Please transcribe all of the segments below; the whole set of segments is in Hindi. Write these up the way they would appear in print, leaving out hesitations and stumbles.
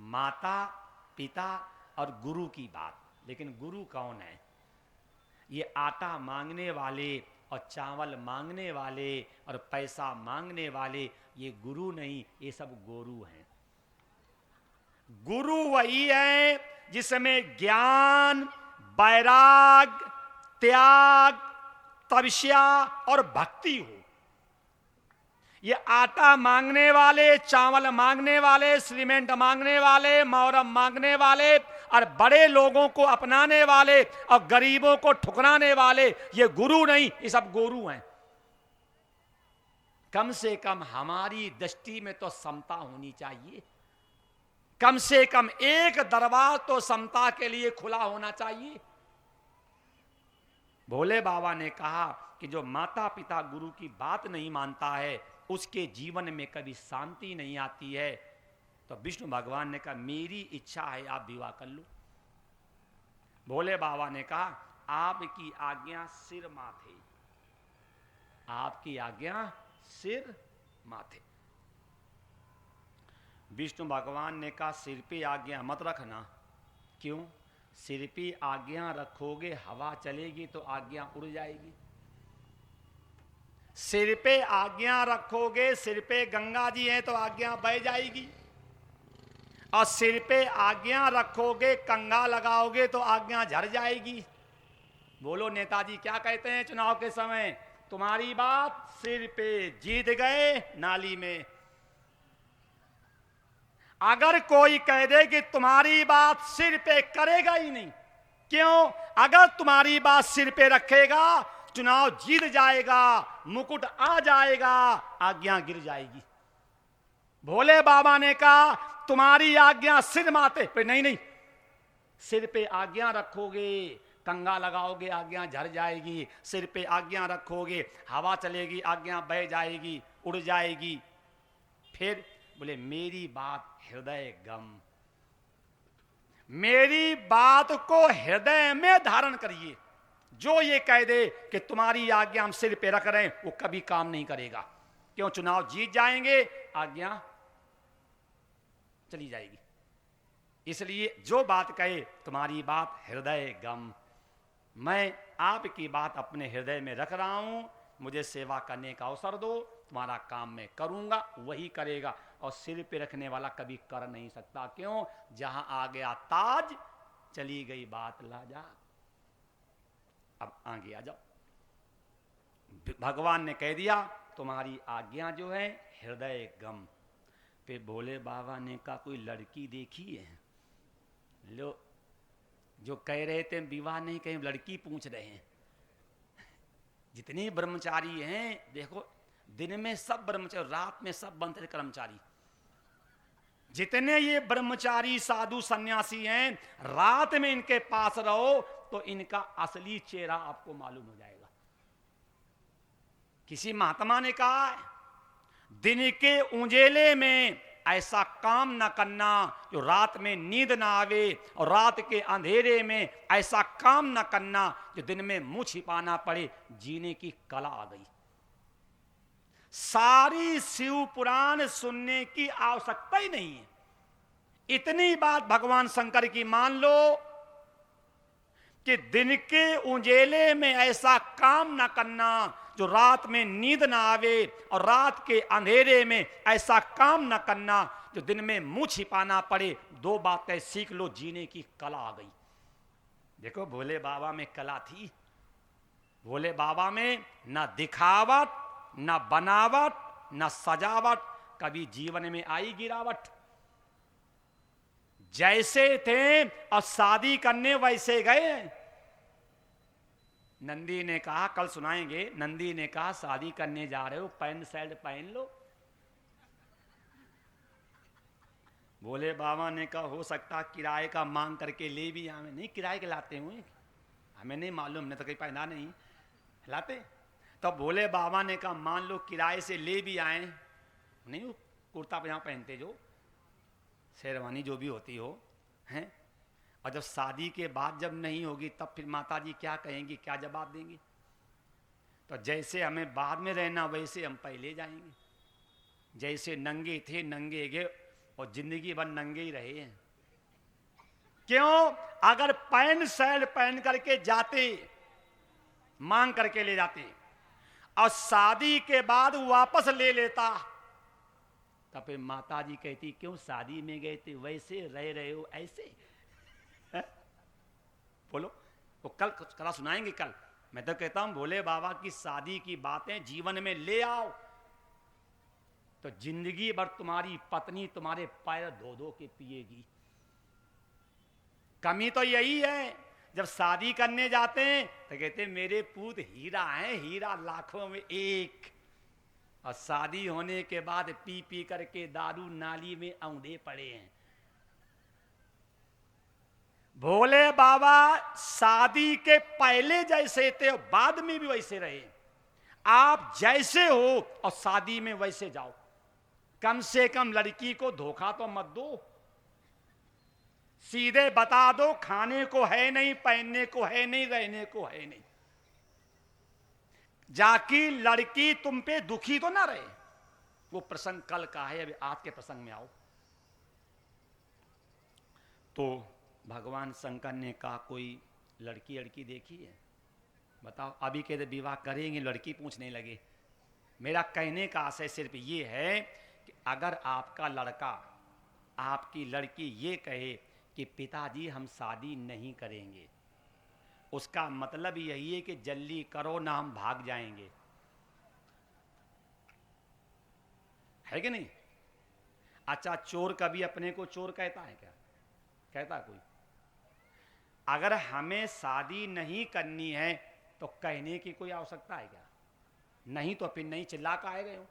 माता पिता और गुरु की बात। लेकिन गुरु कौन है? ये आटा मांगने वाले और चावल मांगने वाले और पैसा मांगने वाले ये गुरु नहीं, ये सब गोरू हैं। गुरु वही है जिसमें ज्ञान, वैराग, त्याग, तपस्या और भक्ति हो। ये आटा मांगने वाले, चावल मांगने वाले, सीमेंट मांगने वाले, मोरम मांगने वाले और बड़े लोगों को अपनाने वाले और गरीबों को ठुकराने वाले ये गुरु नहीं, ये सब गोरू हैं। कम से कम हमारी दृष्टि में तो समता होनी चाहिए। कम से कम एक दरबार तो समता के लिए खुला होना चाहिए। भोले बाबा ने कहा कि जो माता पिता गुरु की बात नहीं मानता है उसके जीवन में कभी शांति नहीं आती है। तो विष्णु भगवान ने कहा मेरी इच्छा है आप विवाह कर लो। भोले बाबा ने कहा आपकी आज्ञा सिर माथे, आपकी आज्ञा सिर माथे। विष्णु भगवान ने कहा सिर पे आज्ञा मत रखना। क्यों? सिर पे आज्ञा रखोगे हवा चलेगी तो आज्ञा उड़ जाएगी। सिर पे आज्ञा रखोगे, सिर पे गंगा जी है तो आज्ञा बह जाएगी। और सिर पे आज्ञा रखोगे, कंघा लगाओगे तो आज्ञा झड़ जाएगी। बोलो नेताजी क्या कहते हैं चुनाव के समय? तुम्हारी बात सिर पे, जीत गए नाली में। अगर कोई कह दे कि तुम्हारी बात सिर पे, करेगा ही नहीं। क्यों? अगर तुम्हारी बात सिर पे रखेगा चुनाव जीत जाएगा, मुकुट आ जाएगा, आज्ञा गिर जाएगी। भोले बाबा ने कहा तुम्हारी आज्ञा सिर माथे पे, नहीं नहीं, सिर पे आज्ञा रखोगे, कंघा लगाओगे आज्ञा झड़ जाएगी। सिर पे आज्ञा रखोगे हवा चलेगी, आज्ञा बह जाएगी, उड़ जाएगी। फिर बोले मेरी बात हृदय गम, मेरी बात को हृदय में धारण करिए। जो ये कह दे कि तुम्हारी आज्ञा हम सिर पे रख रहे हैं वो कभी काम नहीं करेगा। क्यों? चुनाव जीत जाएंगे, आज्ञा चली जाएगी। इसलिए जो बात कहे तुम्हारी बात हृदय गम, मैं आपकी बात अपने हृदय में रख रहा हूं, मुझे सेवा करने का अवसर दो, तुम्हारा काम मैं करूंगा, वही करेगा। और सिर पे रखने वाला कभी कर नहीं सकता। क्यों? जहां आ गया ताज चली गई बात लाजा। अब आगे आ जाओ। भगवान ने कह दिया तुम्हारी आज्ञा जो है हृदय गम। पे भोले बाबा ने कहा कोई लड़की देखी है? लो, जो कह रहे थे विवाह नहीं, कहीं लड़की पूछ रहे हैं। जितने ब्रह्मचारी हैं देखो, दिन में सब ब्रह्मचारी, रात में सब बनते कर्मचारी। जितने ये ब्रह्मचारी साधु सन्यासी हैं, रात में इनके पास रहो तो इनका असली चेहरा आपको मालूम हो जाएगा। किसी महात्मा ने कहा दिन के उजेले में ऐसा काम न करना जो रात में नींद ना आवे, और रात के अंधेरे में ऐसा काम न करना जो दिन में मुंह छिपाना पड़े। जीने की कला आ गई। सारी शिव पुराण सुनने की आवश्यकता ही नहीं है। इतनी बात भगवान शंकर की मान लो कि दिन के उजेले में ऐसा काम न करना जो रात में नींद ना आवे, और रात के अंधेरे में ऐसा काम न करना जो दिन में मुंह छिपाना पड़े। दो बातें सीख लो, जीने की कला आ गई। देखो भोले बाबा में कला थी। भोले बाबा में न दिखावट, न बनावट, न सजावट, कभी जीवन में आई गिरावट। जैसे थे और शादी करने वैसे गए। नंदी ने कहा, कल सुनाएंगे, नंदी ने कहा शादी करने जा रहे हो पैंट शर्ट पहन लो। भोले बाबा ने कहा हो सकता किराए का मांग करके ले भी, हमें नहीं किराए के लाते हुए, हमें नहीं मालूम, ने तो कहीं पहना नहीं लाते। तो भोले बाबा ने कहा मान लो किराए से ले भी आए, नहीं कुर्ता पजामा पहनते जो, शेरवानी जो भी होती हो, हैं, और जब शादी के बाद जब नहीं होगी तब फिर माता जी क्या कहेंगी, क्या जवाब देंगी? तो जैसे हमें बाद में रहना वैसे हम पहले जाएंगे। जैसे नंगे थे नंगे गए, और जिंदगी भर नंगे ही रहे हैं। क्यों? अगर पैंट शर्ट पहन करके जाते, मांग करके ले जाते, और शादी के बाद वापस ले लेता, तब फिर माता जी कहती क्यों शादी में गए थे वैसे रह रहे हो ऐसे? बोलो, वो कल कला सुनाएंगे। कल मैं तो कहता हूं भोले बाबा की शादी की बातें जीवन में ले आओ तो जिंदगी भर तुम्हारी पत्नी तुम्हारे पैर धो धो के पिएगी। कमी तो यही है, जब शादी करने जाते हैं तो कहते मेरे पूत हीरा है, हीरा लाखों में एक, और शादी होने के बाद पी पी करके दारू नाली में औंधे पड़े हैं। भोले बाबा शादी के पहले जैसे थे और बाद में भी वैसे रहे। आप जैसे हो और शादी में वैसे जाओ। कम से कम लड़की को धोखा तो मत दो। सीधे बता दो खाने को है नहीं, पहनने को है नहीं, रहने को है नहीं, जाकि लड़की तुम पे दुखी तो ना रहे। वो प्रसंग कल का है, अभी आज के प्रसंग में आओ। तो भगवान शंकर ने कहा कोई लड़की लड़की देखी है? बताओ। अभी कहते विवाह करेंगे, लड़की पूछने लगे। मेरा कहने का आशय सिर्फ ये है कि अगर आपका लड़का आपकी लड़की ये कहे कि पिताजी हम शादी नहीं करेंगे, उसका मतलब यही है कि जल्दी करो ना हम भाग जाएंगे, है कि नहीं? अच्छा, चोर कभी अपने को चोर कहता है क्या? कहता कोई? अगर हमें शादी नहीं करनी है तो कहने की कोई आवश्यकता है क्या? नहीं तो फिर नहीं चिल्ला के आए गए हो।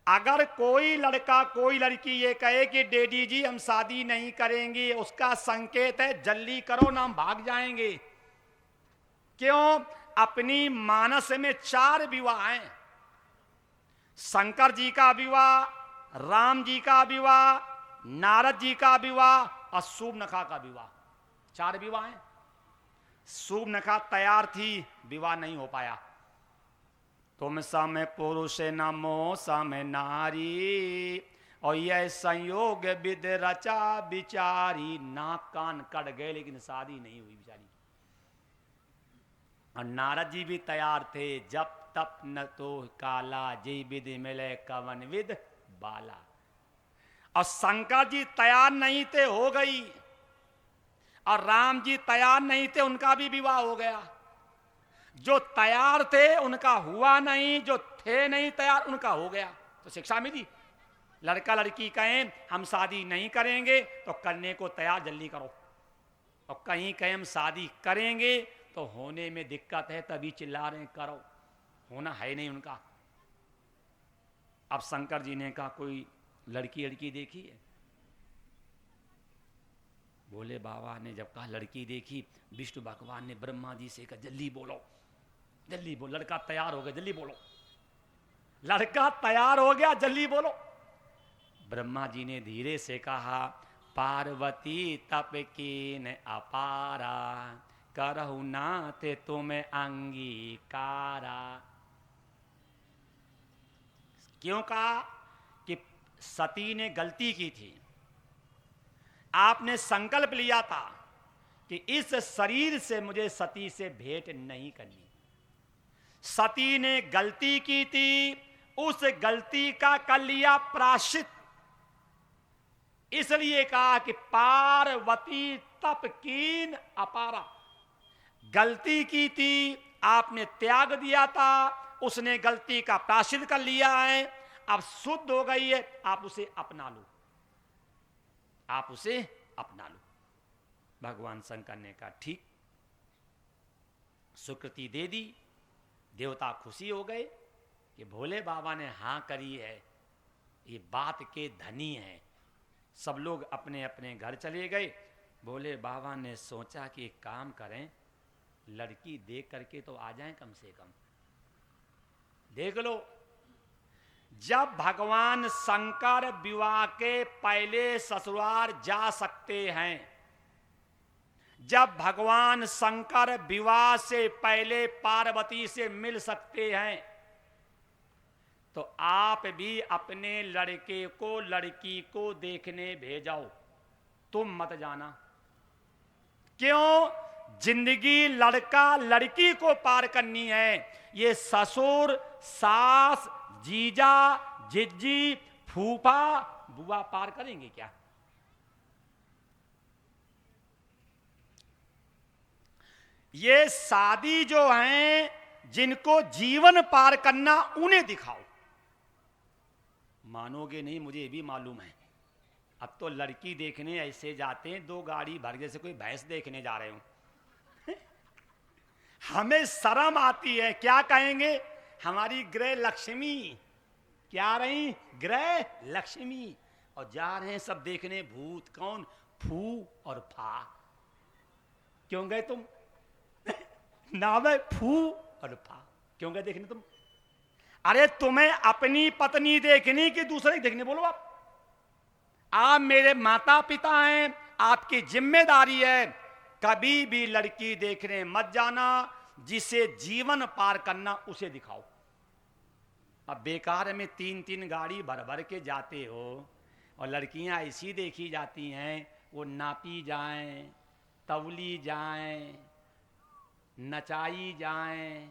अगर कोई लड़का कोई लड़की ये कहे कि डैडी जी हम शादी नहीं करेंगे, उसका संकेत है जल्दी करो ना हम भाग जाएंगे। क्यों? अपनी मानस में 4 विवाह हैं। शंकर जी का विवाह, राम जी का विवाह, नारद जी का विवाह और सूर्पनखा का विवाह। 4 विवाह हैं। सूर्पनखा तैयार थी, विवाह नहीं हो पाया। तुम सम पुरुष नमो सम नारी, और यह संयोग विद रचा बिचारी। नाक कान कट गए लेकिन शादी नहीं हुई बेचारी। और नारद जी भी तैयार थे, जब तप न तो काला जय विधि मिले कवन विद बाला। और शंकर जी तैयार नहीं थे, हो गई। और राम जी तैयार नहीं थे, उनका भी विवाह हो गया। जो तैयार थे उनका हुआ नहीं, जो थे नहीं तैयार उनका हो गया। तो शिक्षा मिली। लड़का लड़की कहें हम शादी नहीं करेंगे तो करने को तैयार जल्दी करो, और कहीं कहें हम शादी करेंगे तो होने में दिक्कत है तभी चिल्ला रहे हैं करो, होना है नहीं उनका। अब शंकर जी ने कहा कोई लड़की लड़की देखी है? भोले बाबा ने जब कहा लड़की देखी, विष्णु भगवान ने ब्रह्मा जी से कहा जल्दी बोलो, जल्दी बोलो, लड़का तैयार हो गया जल्दी बोलो। लड़का तैयार हो गया जल्दी बोलो। ब्रह्मा जी ने धीरे से कहा पार्वती तप कीन अपारा, करहु नाथ तुम्हें अंगीकारा। क्यों कहा? कि सती ने गलती की थी। आपने संकल्प लिया था कि इस शरीर से मुझे सती से भेंट नहीं करनी। सती ने गलती की थी, उस गलती का कर लिया प्रायश्चित। इसलिए कहा कि पार्वती तप कीन अपारा। गलती की थी, आपने त्याग दिया था, उसने गलती का प्रायश्चित कर लिया है, अब शुद्ध हो गई है, आप उसे अपना लो, आप उसे अपना लो। भगवान शंकर ने कहा ठीक, स्वीकृति दे दी। देवता खुशी हो गए कि भोले बाबा ने हां करी है, ये बात के धनी है। सब लोग अपने अपने घर चले गए। भोले बाबा ने सोचा कि एक काम करें, लड़की देख करके तो आ जाएं, कम से कम देख लो। जब भगवान शंकर विवाह के पहले ससुराल जा सकते हैं, जब भगवान शंकर विवाह से पहले पार्वती से मिल सकते हैं, तो आप भी अपने लड़के को लड़की को देखने भेजाओ, तुम मत जाना। क्यों? जिंदगी लड़का लड़की को पार करनी है। ये ससुर सास जीजा जिज्जी फूफा बुआ पार करेंगे क्या? ये शादी जो है, जिनको जीवन पार करना, उन्हें दिखाओ। मानोगे नहीं, मुझे भी मालूम है। अब तो लड़की देखने ऐसे जाते हैं, 2 गाड़ी भर, जैसे कोई भैंस देखने जा रहे हो। हमें शर्म आती है। क्या कहेंगे? हमारी गृह लक्ष्मी। क्या रही? गृह लक्ष्मी। और जा रहे हैं सब देखने भूत। कौन? फू और फा। क्यों गए तुम? नाम है फू और फा। क्यों गए देखने तुम? अरे तुम्हें अपनी पत्नी देखनी कि दूसरे की देखने? बोलो आप मेरे माता पिता हैं, आपकी जिम्मेदारी है। कभी भी लड़की देखने मत जाना। जिसे जीवन पार करना उसे दिखाओ। अब बेकार में 3-3 गाड़ी भर भर के जाते हो, और लड़कियां ऐसी देखी जाती हैं, वो नापी जाएं, तवली जाएं, नचाई जाएं,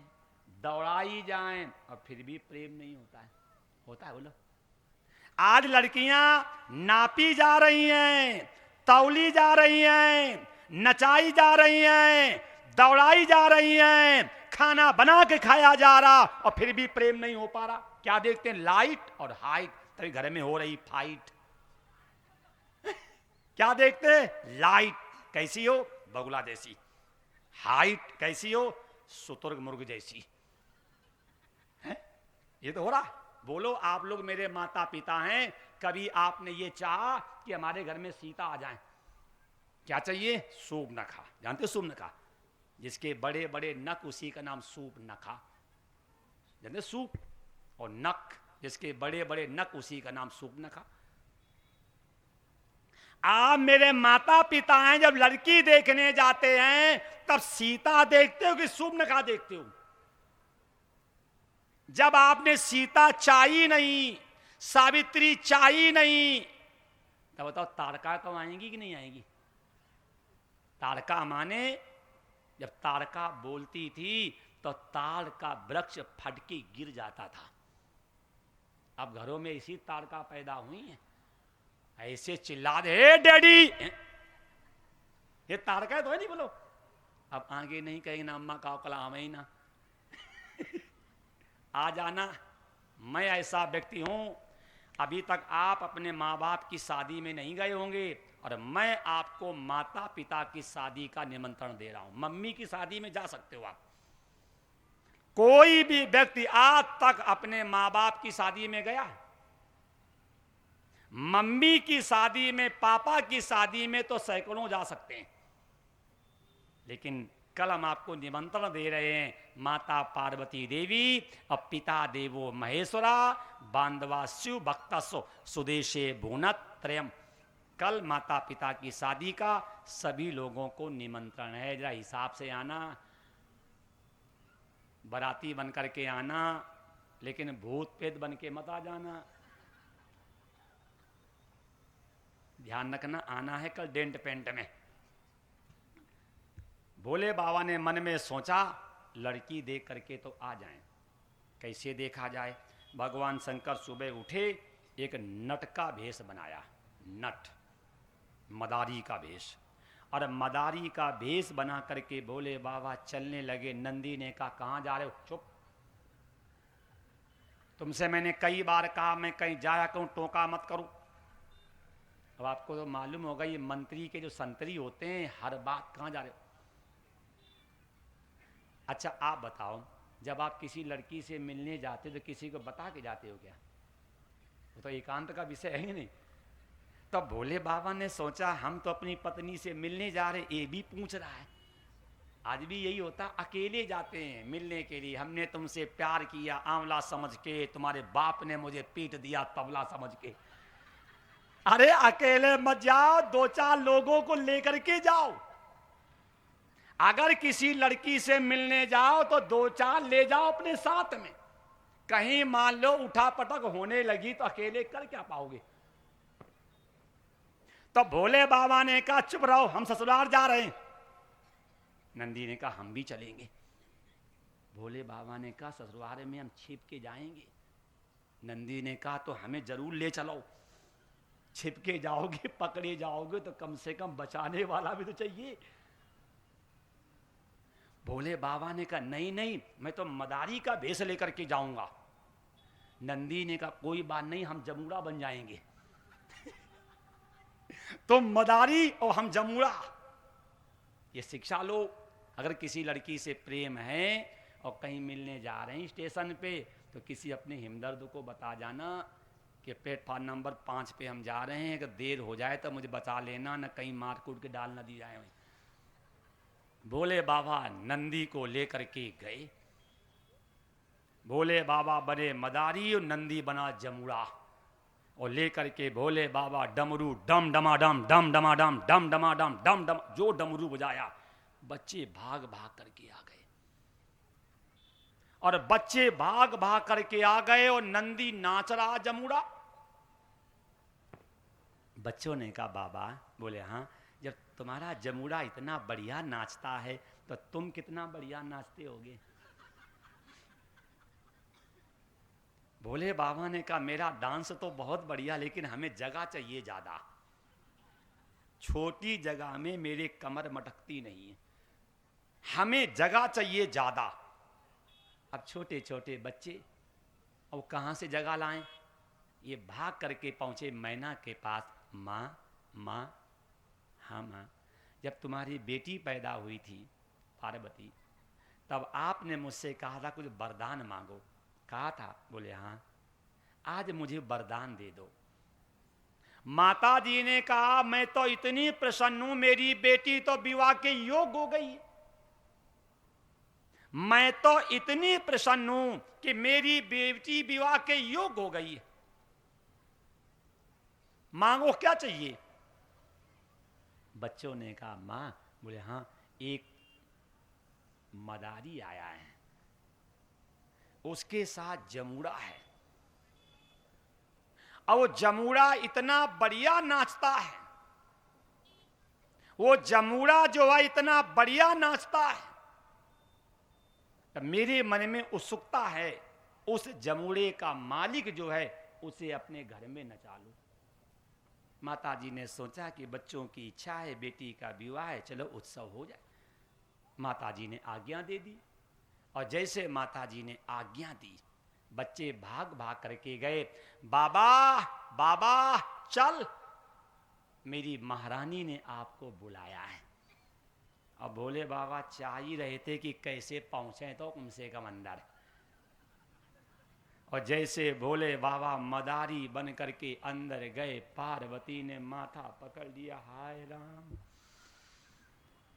दौड़ाई जाएं, और फिर भी प्रेम नहीं होता है। होता है? बोलो। आज लड़कियां नापी जा रही हैं, तौली जा रही हैं, नचाई जा रही हैं, दौड़ाई जा रही हैं, खाना बना के खाया जा रहा, और फिर भी प्रेम नहीं हो पा रहा। क्या देखते हैं? लाइट और हाइट। तभी घर में हो रही फाइट। क्या देखते हैं? लाइट कैसी हो? बगुला जैसी। हाइट कैसी हो? शुतुर्ग मुर्ग जैसी। है? ये तो हो रहा। बोलो, आप लोग मेरे माता पिता हैं, कभी आपने ये चाहा कि हमारे घर में सीता आ जाए? क्या चाहिए? सूप नखा। जानते हो सूप नखा? जिसके बड़े बड़े नख, उसी का नाम सूप नखा। जानते? सूप और नख, जिसके बड़े बड़े नख, उसी का नाम सूप नखा। आप मेरे माता पिता हैं, जब लड़की देखने जाते हैं तब सीता देखते हो कि सूप नखा देखते हो? जब आपने सीता चाही नहीं, सावित्री चाही नहीं, तब बताओ तारका कब आएंगी कि नहीं आएंगी? तारका माने जब तारका बोलती थी तो ताड़ का वृक्ष फट के गिर जाता था। अब घरों में इसी तारका पैदा हुई है। ऐसे चिल्ला दे, हे डैडी, ये तारका तो है नहीं। बोलो। अब आगे नहीं कहेंगे ना, अम्मा का कलाम है ही ना। आ जाना। मैं ऐसा व्यक्ति हूं, अभी तक आप अपने माँ बाप की शादी में नहीं गए होंगे, और मैं आपको माता पिता की शादी का निमंत्रण दे रहा हूं। मम्मी की शादी में जा सकते हो आप। कोई भी व्यक्ति आज तक अपने माँ बाप की शादी में गया है? मम्मी की शादी में, पापा की शादी में तो सैकड़ों जा सकते हैं, लेकिन कल हम आपको निमंत्रण दे रहे हैं। माता पार्वती देवी और पिता देवो महेश्वरा, बांधवा शिव भक्तस्व सुदेशे भूनत त्रयम। कल माता पिता की शादी का सभी लोगों को निमंत्रण है। जरा हिसाब से आना, बाराती बन करके आना, लेकिन भूत प्रेत बन के मत आ जाना। ध्यान रखना, आना है कल डेंट पेंट में। भोले बाबा ने मन में सोचा, लड़की देख करके तो आ जाएं। कैसे देखा जाए? भगवान शंकर सुबह उठे, एक नट का भेष बनाया। नट, मदारी का भेष। और मदारी का भेष बना करके भोले बाबा चलने लगे। नंदी ने कहा, कहाँ जा रहे हो? चुप, तुमसे मैंने कई बार कहा मैं कहीं जाया करूं, टोका मत करूं। अब आपको तो मालूम होगा, ये मंत्री के जो संतरी होते हैं, हर बात कहाँ जा रहे हो। अच्छा आप बताओ, जब आप किसी लड़की से मिलने जाते तो किसी को बता के जाते हो क्या? वो तो एकांत का विषय है ही नहीं। तब भोले बाबा ने सोचा, हम तो अपनी पत्नी से मिलने जा रहे, ये भी पूछ रहा है। आज भी यही होता, अकेले जाते हैं मिलने के लिए। हमने तुमसे प्यार किया आंवला समझ के, तुम्हारे बाप ने मुझे पीट दिया तबला समझ के। अरे अकेले मत जाओ, 2-4 लोगों को लेकर के जाओ। अगर किसी लड़की से मिलने जाओ तो 2-4 ले जाओ अपने साथ में। कहीं मान लो उठा पटक होने लगी तो अकेले कर क्या पाओगे? तो भोले बाबा ने कहा चुप रहो, हम ससुराल जा रहे हैं। नंदी ने कहा हम भी चलेंगे। भोले बाबा ने कहा ससुराल में हम छिप के जाएंगे। नंदी ने कहा तो हमें जरूर ले चलो। छिप के जाओगे, पकड़े जाओगे तो कम से कम बचाने वाला भी तो चाहिए। भोले बाबा ने कहा नहीं नहीं, मैं तो मदारी का भेष लेकर के जाऊंगा। नंदी ने कहा कोई बात नहीं, हम जमुड़ा बन जाएंगे। तो मदारी और हम जमुड़ा। ये शिक्षा लो। अगर किसी लड़की से प्रेम है और कहीं मिलने जा रहे हैं स्टेशन पे, तो किसी अपने हिमदर्द को बता जाना कि प्लेटफार्म नंबर 5 पे हम जा रहे हैं, अगर देर हो जाए तो मुझे बचा लेना, न कहीं मार कूट के डाल न दी जाए। भोले बाबा नंदी को लेकर के गए। भोले बाबा बने मदारी और नंदी बना जमुड़ा। और लेकर के भोले बाबा डमरू डम डमा डम डम डमा डम डम डमा डम डम डम, जो डमरू बजाया बच्चे भाग भाग करके आ गए। और बच्चे भाग भाग करके आ गए और नंदी नाच रहा जमुड़ा। बच्चों ने कहा बाबा, बोले हाँ, जब तुम्हारा जमुड़ा इतना बढ़िया नाचता है तो तुम कितना बढ़िया नाचते होगे। भोले बाबा ने कहा मेरा डांस तो बहुत बढ़िया, लेकिन हमें जगह चाहिए ज्यादा। छोटी जगह में मेरे कमर मटकती नहीं है, हमें जगह चाहिए ज्यादा। अब छोटे छोटे बच्चे अब कहां से जगह लाएं? ये भाग करके पहुंचे मैना के पास। माँ माँ, हाँ माँ, जब तुम्हारी बेटी पैदा हुई थी पार्वती, तब आपने मुझसे कहा था कुछ वरदान मांगो। कहा था? बोले हाँ, आज मुझे वरदान दे दो। माता जी ने कहा मैं तो इतनी प्रसन्न हूं, मेरी बेटी तो विवाह के योग्य हो गई। मैं तो इतनी प्रसन्न हूं कि मेरी बेटी विवाह के योग्य हो गई। मांगो क्या चाहिए? बच्चों ने कहा मां, बोले हाँ, एक मदारी आया है, उसके साथ जमुड़ा है, और वो जमुड़ा इतना बढ़िया नाचता है। वो जमुड़ा जो है इतना बढ़िया नाचता है, तो मेरे मन में उत्सुकता है उस जमुड़े का मालिक जो है उसे अपने घर में नचा लूं। माता जी ने सोचा कि बच्चों की इच्छा है, बेटी का विवाह है, चलो उत्सव हो जाए। माता जी ने आज्ञा दे दी। और जैसे माता जी ने आज्ञा दी, बच्चे भाग भाग करके गए। बाबा बाबा चल, मेरी महारानी ने आपको बुलाया है। अब भोले बाबा चाह ही रहे थे कि कैसे पहुंचे तो कम से कम अंदर। और जैसे भोले बाबा मदारी बन करके अंदर गए, पार्वती ने माथा पकड़ लिया। हाय राम,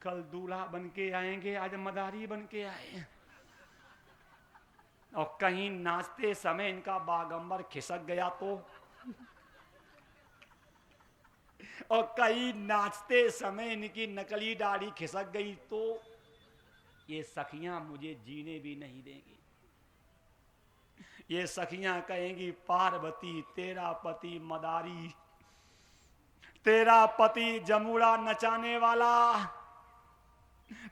कल दूल्हा बन के आएंगे, आज मदारी बन के आए। और कहीं नाचते समय इनका बागंबर खिसक गया तो, और कहीं नाचते समय इनकी नकली दाढ़ी खिसक गई तो, ये सखियां मुझे जीने भी नहीं देंगी। ये सखियां कहेंगी पार्वती तेरा पति मदारी, तेरा पति जमुड़ा नचाने वाला,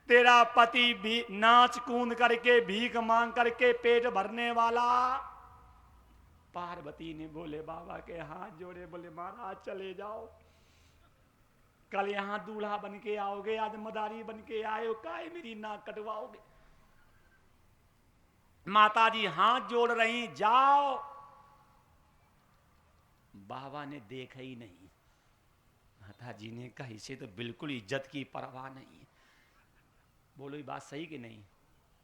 तेरा पति भी नाच कूद करके भीख मांग करके पेट भरने वाला। पार्वती ने भोले बाबा के हाथ जोड़े, बोले महाराज चले जाओ, कल यहां दूल्हा बन के आओगे, आज मदारी बन के आए हो, काहे मेरी नाक कटवाओगे? माता जी हाथ जोड़ रही, जाओ। बाबा ने देखा ही नहीं। माता जी ने कहा इसे तो बिल्कुल इज्जत की परवाह नहीं है। बोलो ये बात सही कि नहीं?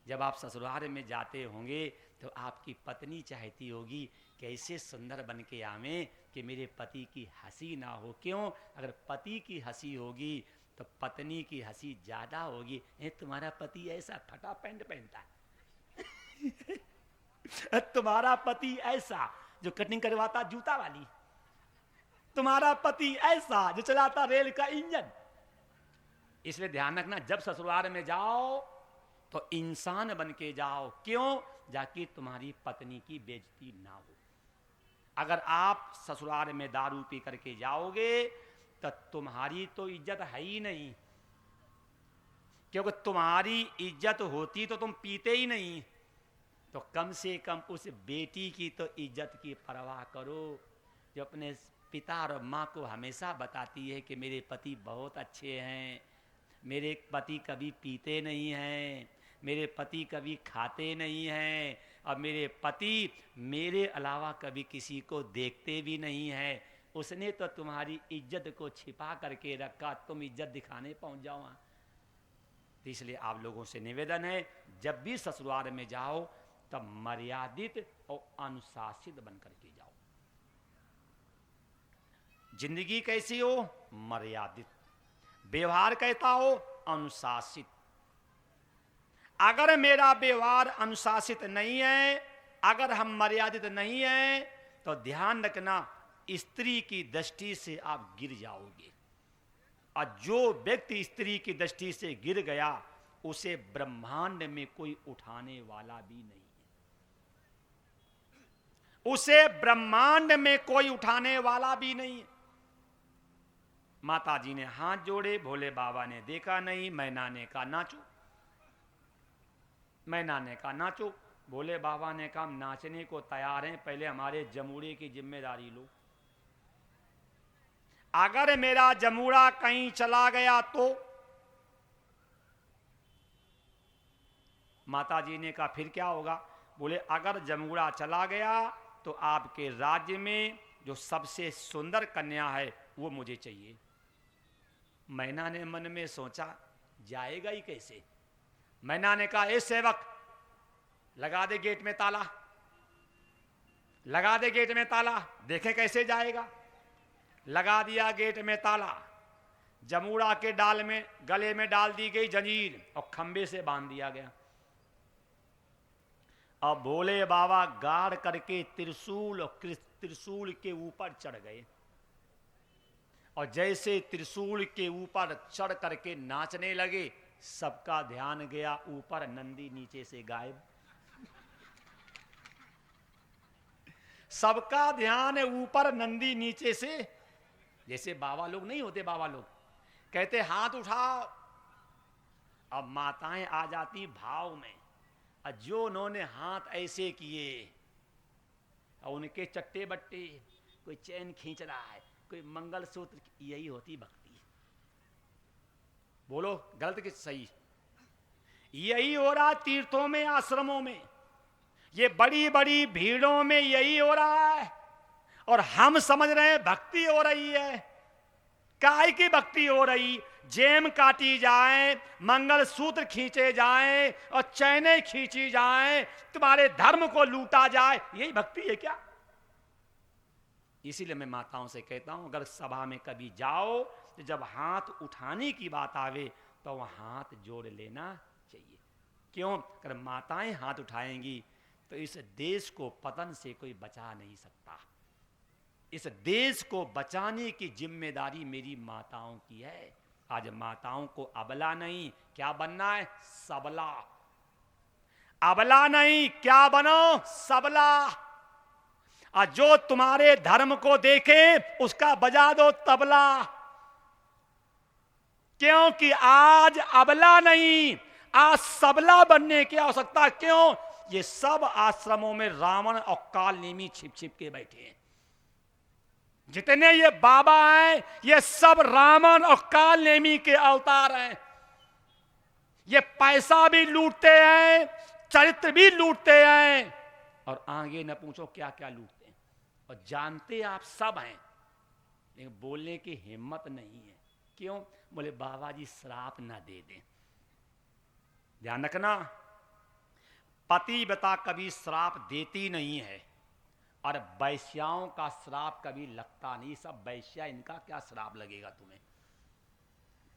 जब आप ससुराल में जाते होंगे तो आपकी पत्नी चाहती होगी कि ऐसे सुंदर बन के आवे कि मेरे पति की हंसी ना हो। क्यों? अगर पति की हंसी होगी तो पत्नी की हंसी ज्यादा होगी। तुम्हारा पति ऐसा फटा पैंट पहनता है, तुम्हारा पति ऐसा जो कटिंग करवाता जूता वाली, तुम्हारा पति ऐसा जो चलाता रेल का इंजन। इसलिए ध्यान रखना, जब ससुराल में जाओ तो इंसान बन के जाओ। क्यों? जाकि तुम्हारी पत्नी की बेइज्जती ना हो। अगर आप ससुराल में दारू पी करके जाओगे तो तुम्हारी तो इज्जत है ही नहीं, क्योंकि तुम्हारी इज्जत होती तो तुम पीते ही नहीं। तो कम से कम उस बेटी की तो इज्जत की परवाह करो जो अपने पिता और माँ को हमेशा बताती है कि मेरे पति बहुत अच्छे हैं, मेरे पति कभी पीते नहीं हैं, मेरे पति कभी खाते नहीं हैं, और मेरे पति मेरे अलावा कभी किसी को देखते भी नहीं हैं। उसने तो तुम्हारी इज्जत को छिपा करके रखा, तुम इज्जत दिखाने पहुंच जाओ वहाँ। तो इसलिए आप लोगों से निवेदन है, जब भी ससुराल में जाओ तब मर्यादित और अनुशासित बन करके जाओ। जिंदगी कैसी हो? मर्यादित। व्यवहार कैसा हो? अनुशासित। अगर मेरा व्यवहार अनुशासित नहीं है, अगर हम मर्यादित नहीं है, तो ध्यान रखना स्त्री की दृष्टि से आप गिर जाओगे। और जो व्यक्ति स्त्री की दृष्टि से गिर गया उसे ब्रह्मांड में कोई उठाने वाला भी नहीं है। उसे ब्रह्मांड में कोई उठाने वाला भी नहीं है। माता जी ने हाथ जोड़े, भोले बाबा ने देखा नहीं, मैना ने कहा नाचो। मैना ने कहा नाचो। भोले बाबा ने कहा नाचने को तैयार हैं, पहले हमारे जमूड़े की जिम्मेदारी लो। अगर मेरा जमूड़ा कहीं चला गया तो? माता जी ने कहा फिर क्या होगा? बोले अगर जमूड़ा चला गया तो आपके राज्य में जो सबसे सुंदर कन्या है वो मुझे चाहिए। मैना ने मन में सोचा जाएगा ही कैसे। मैना ने कहा ए सेवक, लगा दे गेट में ताला, लगा दे गेट में ताला, देखे कैसे जाएगा। लगा दिया गेट में ताला, जमूड़ा के डाल में गले में डाल दी गई जंजीर और खंबे से बांध दिया गया। अब भोले बाबा गाड़ करके त्रिशूल और त्रिशूल के ऊपर चढ़ गए, और जैसे त्रिशूल के ऊपर चढ़ करके नाचने लगे, सबका ध्यान गया ऊपर, नंदी नीचे से गायब। सबका ध्यान है ऊपर, नंदी नीचे से। जैसे बाबा लोग नहीं होते, बाबा लोग कहते हाथ उठाओ, अब माताएं आ जाती भाव में, और जो उन्होंने हाथ ऐसे किए और उनके चट्टे बट्टे, कोई चैन खींच रहा है, कोई मंगलसूत्र, यही होती भक्ति। बोलो गलत कि सही? यही हो रहा तीर्थों में, आश्रमों में, ये बड़ी बड़ी भीड़ों में यही हो रहा है। और हम समझ रहे हैं भक्ति हो रही है। काय की भक्ति हो रही? जेम काटी जाए, मंगलसूत्र खींचे जाए और चैने खींची जाए, तुम्हारे धर्म को लूटा जाए, यही भक्ति है क्या? इसीलिए मैं माताओं से कहता हूं, अगर सभा में कभी जाओ तो जब हाथ उठाने की बात आवे तो वह हाथ जोड़ लेना चाहिए। क्यों? अगर माताएं हाथ उठाएंगी तो इस देश को पतन से कोई बचा नहीं सकता। इस देश को बचाने की जिम्मेदारी मेरी माताओं की है। आज माताओं को अबला नहीं, क्या बनना है? सबला। अबला नहीं, क्या बनो? सबला। और जो तुम्हारे धर्म को देखे उसका बजा दो तबला। क्योंकि आज अबला नहीं, आज सबला बनने की आवश्यकता। क्यों? ये सब आश्रमों में रावण और काल नेमी छिप छिप के बैठे हैं। जितने ये बाबा हैं ये सब रावण और काल नेमी के अवतार हैं। ये पैसा भी लूटते हैं, चरित्र भी लूटते हैं, और आगे न पूछो क्या क्या लूटते हैं। और जानते आप सब हैं, लेकिन बोलने की हिम्मत नहीं है। क्यों? बोले बाबा जी श्राप ना दे दें। ध्यान रखना, पतिव्रता कभी श्राप देती नहीं है, और वैश्याओं का श्राप कभी लगता नहीं। सब वैश्या, इनका क्या श्राप लगेगा तुम्हें?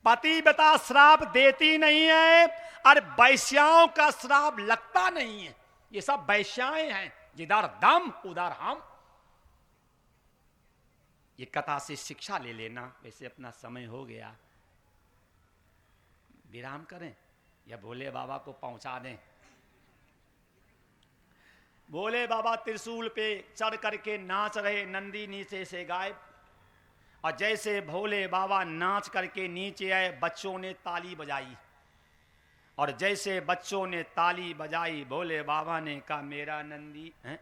पतिव्रता श्राप देती नहीं है और वैश्याओं का श्राप लगता नहीं है। ये सब वैश्याएं हैं, जिधर दम उधर हम। ये कथा से शिक्षा ले लेना। वैसे अपना समय हो गया, विराम करें या भोले बाबा को पहुंचा दें? भोले बाबा त्रिशूल पे चढ़ करके नाच रहे, नंदी नीचे से गायब। और जैसे भोले बाबा नाच करके नीचे आए, बच्चों ने ताली बजाई। और जैसे बच्चों ने ताली बजाई, भोले बाबा ने कहा मेरा नंदी है।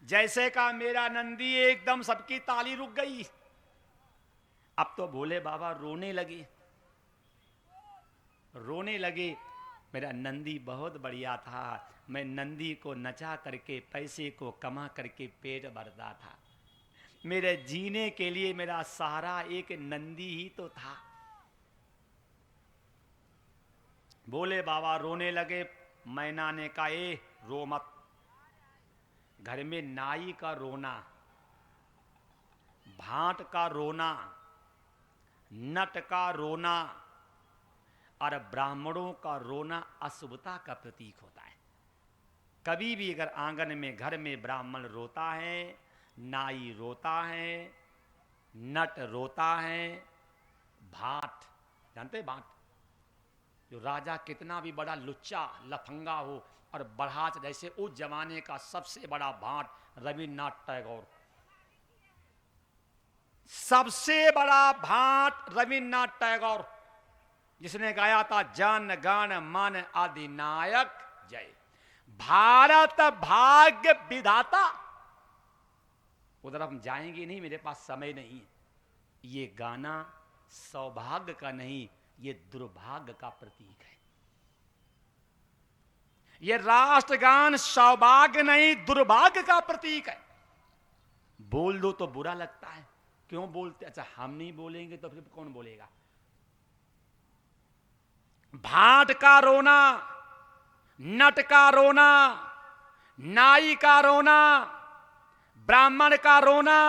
जैसे कहा मेरा नंदी, एकदम सबकी ताली रुक गई। अब तो भोले बाबा रोने लगे, रोने लगे। मेरा नंदी बहुत बढ़िया था, मैं नंदी को नचा करके पैसे को कमा करके पेट भरता था। मेरे जीने के लिए मेरा सहारा एक नंदी ही तो था। भोले बाबा रोने लगे। मैना ने कहा ए रो मत। घर में नाई का रोना, भांट का रोना, नट का रोना और ब्राह्मणों का रोना अशुभता का प्रतीक होता है। कभी भी अगर आंगन में घर में ब्राह्मण रोता है, नाई रोता है, नट रोता है, भाट जानते भाट, जो राजा कितना भी बड़ा लुच्चा लफंगा हो और बढ़ाच, जैसे उस जमाने का सबसे बड़ा भाट रविन्द्रनाथ टैगोर, सबसे बड़ा भाट रविन्द्रनाथ टैगोर, जिसने गाया था जन गण मन अधिनायक जय, भारत भाग्य विधाता। उधर हम जाएंगे नहीं, मेरे पास समय नहीं है। ये गाना सौभाग्य का नहीं, ये दुर्भाग्य का प्रतीक है। ये राष्ट्रगान सौभाग्य नहीं, दुर्भाग्य का प्रतीक है। बोल दो तो बुरा लगता है, क्यों बोलते? अच्छा, हम नहीं बोलेंगे तो फिर कौन बोलेगा? भाट का रोना, नट का रोना, नाई का रोना, ब्राह्मण का रोना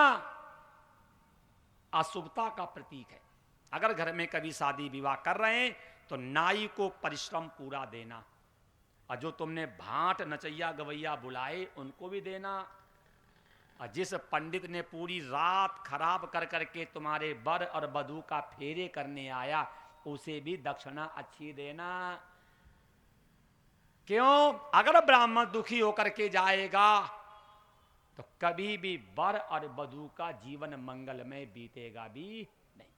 अशुभता का प्रतीक है। अगर घर में कभी शादी विवाह कर रहे हैं तो नाई को परिश्रम पूरा देना, और जो तुमने भाट नचैया गवैया बुलाए उनको भी देना, और जिस पंडित ने पूरी रात खराब कर करके तुम्हारे वर और वधू का फेरे करने आया उसे भी दक्षिणा अच्छी देना। क्यों? अगर ब्राह्मण दुखी होकर के जाएगा तो कभी भी वर और वधू का जीवन मंगलमय बीतेगा भी नहीं।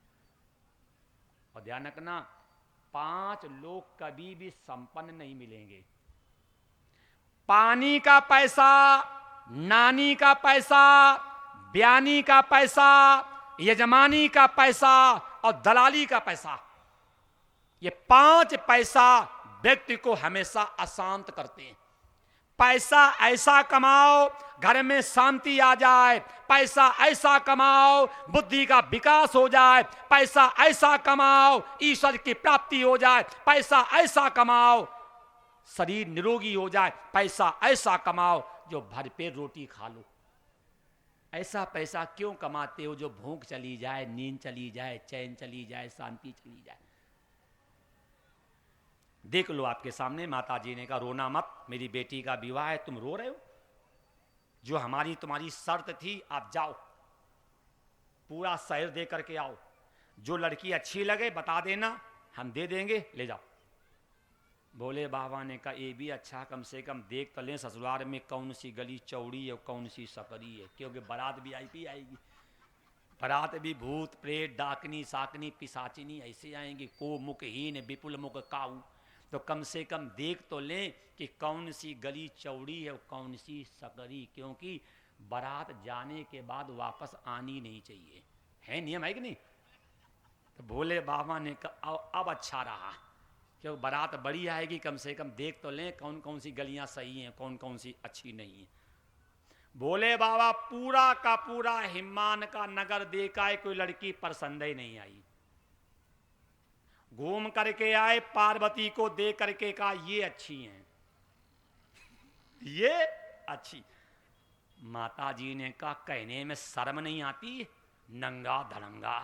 और ध्यान रखना, 5 लोग कभी भी संपन्न नहीं मिलेंगे। पानी का पैसा, नानी का पैसा, ब्यानी का पैसा, यजमानी का पैसा और दलाली का पैसा, ये 5 पैसा व्यक्ति को हमेशा अशांत करते हैं। पैसा ऐसा कमाओ घर में शांति आ जाए, पैसा ऐसा कमाओ बुद्धि का विकास हो जाए, पैसा ऐसा कमाओ ईश्वर की प्राप्ति हो जाए, पैसा ऐसा कमाओ शरीर निरोगी हो जाए, पैसा ऐसा कमाओ जो भरपेट रोटी खा लो। ऐसा पैसा क्यों कमाते हो जो भूख चली जाए, नींद चली जाए, चैन चली जाए, शांति चली जाए? देख लो आपके सामने माता जी ने कहा रोना मत, मेरी बेटी का विवाह है, तुम रो रहे हो। जो हमारी तुम्हारी शर्त थी, आप जाओ पूरा शहर दे करके आओ, जो लड़की अच्छी लगे बता देना, हम दे देंगे, ले जाओ। भोले बाबा ने कहा ये भी अच्छा, कम से कम देख तो लें ससुराल में कौन सी गली चौड़ी है और कौन सी सकरी है, क्योंकि बारात VIP आएगी। बारात भी भूत प्रेत डाकनी साकनी पिशाचिनी ऐसे आएंगी, को मुखहीन विपुल मुख काऊ। तो कम से कम देख तो लें कि कौन सी गली चौड़ी है और कौन सी सकरी, क्योंकि बारात जाने के बाद वापस आनी नहीं चाहिए, है नियम है कि नहीं? तो भोले बाबा ने कहा अब अच्छा रहा, क्योंकि बारात बड़ी आएगी, कम से कम देख तो लें कौन कौन सी गलियां सही हैं, कौन कौन सी अच्छी नहीं है। भोले बाबा पूरा का पूरा हिम्मान का नगर देखा है, कोई लड़की पसंद ही नहीं आई। घूम करके आए, पार्वती को देख करके कहा ये अच्छी हैं, ये अच्छी। माता जी ने कहा कहने में शर्म नहीं आती? नंगा धड़ंगा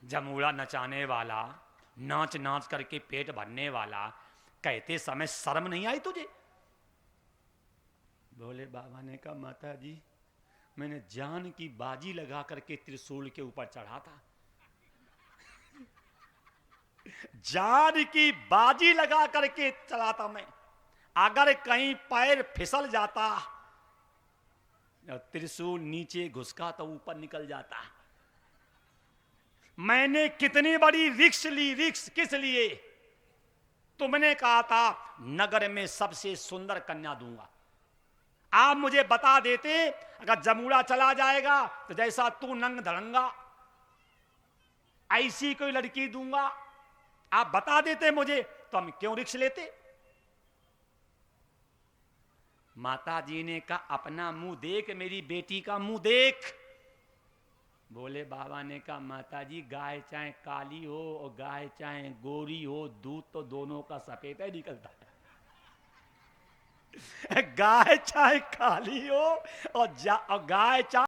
जमूड़ा नचाने वाला, नाच नाच करके पेट भरने वाला, कहते समय शर्म नहीं आई तुझे? भोले बाबा ने कहा माता जी मैंने जान की बाजी लगा करके त्रिशूल के ऊपर चढ़ा था, जान की बाजी लगा करके चला था मैं, अगर कहीं पैर फिसल जाता, त्रिशूल नीचे घुसका तो ऊपर निकल जाता। मैंने कितनी बड़ी रिक्स ली, रिक्स किस लिए? तुमने कहा था नगर में सबसे सुंदर कन्या दूंगा। आप मुझे बता देते अगर जमुड़ा चला जाएगा तो जैसा तू नंग धड़ंगा ऐसी कोई लड़की दूंगा, आप बता देते मुझे तो हम क्यों रिक्स लेते? माता जी ने कहा अपना मुंह देख, मेरी बेटी का मुंह देख। बोले बाबा ने कहा माता जी गाय चाहे काली हो और गाय चाहे गोरी हो, दूध तो दोनों का सफेद ही निकलता है। गाय चाहे काली हो और गाय चाहे